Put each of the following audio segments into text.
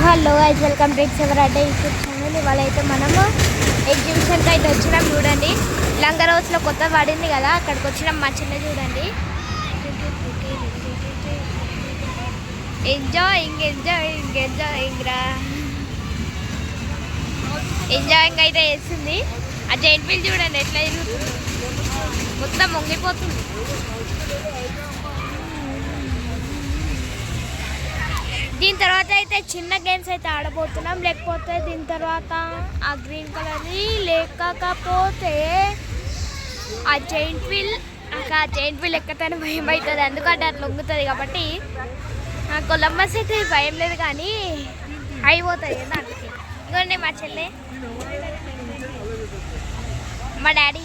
Hello guys, welcome to ఎవరంటే YouTube channel. ఇవాళ అయితే మనము ఎగ్జిబిషన్కి అయితే వచ్చినాం. చూడండి, లంగా రోజులో కొత్త పడింది కదా, అక్కడికి వచ్చినాం. మా చెల్లె చూడండి, ఎంజాయింగ్ ఎంజాయింగ్ ఎంజాయింగ్ రా ఎంజాయింగ్ అయితే వేస్తుంది. ఆ జైంట్ వీల్ చూడండి ఎట్లా తిరుగుతుంది, మొత్తం మొంగిపోతుంది. దీని తర్వాత అయితే చిన్న గేమ్స్ అయితే ఆడబోతున్నాం. లేకపోతే దీని తర్వాత ఆ గ్రీన్ కలర్ది, లేకపోతే ఆ జైంట్ వీల్ ఎక్కతానే భయం అవుతుంది, ఎందుకంటే అట్లా లొంగుతుంది కాబట్టి. కొలంబస్ అయితే భయం లేదు, కానీ అయిపోతుంది కదా అందుకే. ఇదిగోండి మా చెల్లె, మా డాడీ.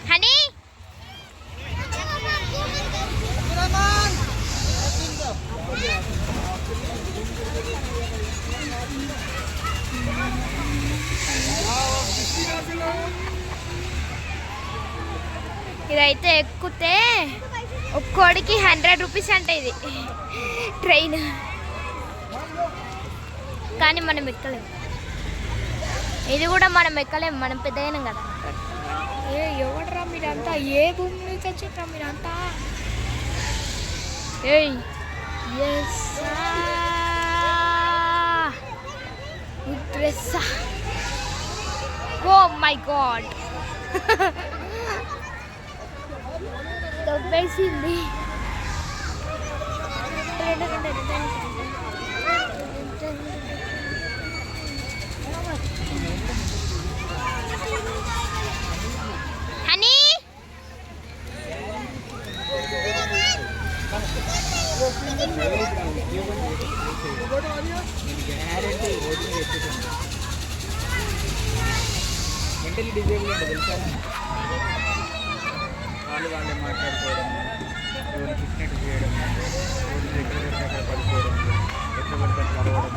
హనీ ఇదైతే ఎక్కితే ఒక్కోడికి 100 రూపీస్ అంటే ఇది ట్రైన్, కానీ మనం ఎక్కలేము. ఇది కూడా మనం ఎక్కలేము, మనం పెద్దగైనాం కదా. ఎవడరా మీరంతా, ఏ భూమి నుంచి వచ్చిరా మీరంతా? ఓ మై గాడ్, దొబ్బేసింది. హనీ మెంటలీ డిజేబుల్ అంటే తెలుసా? వాళ్ళే మాట్లాడుకోవడం, ఎవరు కిడ్నాప్ చేయడం, రోజు ఎక్కడ పడితే అక్కడ పడుకోవడం, ఎక్కడ పడితే అక్కడ అరవడం,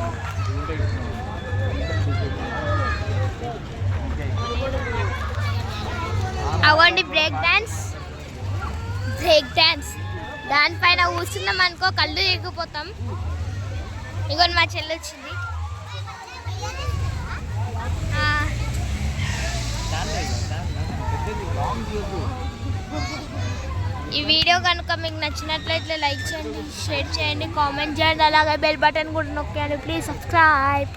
అవ్వండి. బ్రేక్ డాన్స్ దానిపైన కూర్చున్నాం అనుకో, కళ్ళు ఎగిపోతాం. ఇగోని మా చెల్లి వచ్చింది. ఈ వీడియో కనుక మీకు నచ్చినట్లయితే లైక్ చేయండి, షేర్ చేయండి, కామెంట్ చేయండి, అలాగే బెల్ బటన్ కూడా నొక్కండి. Please subscribe.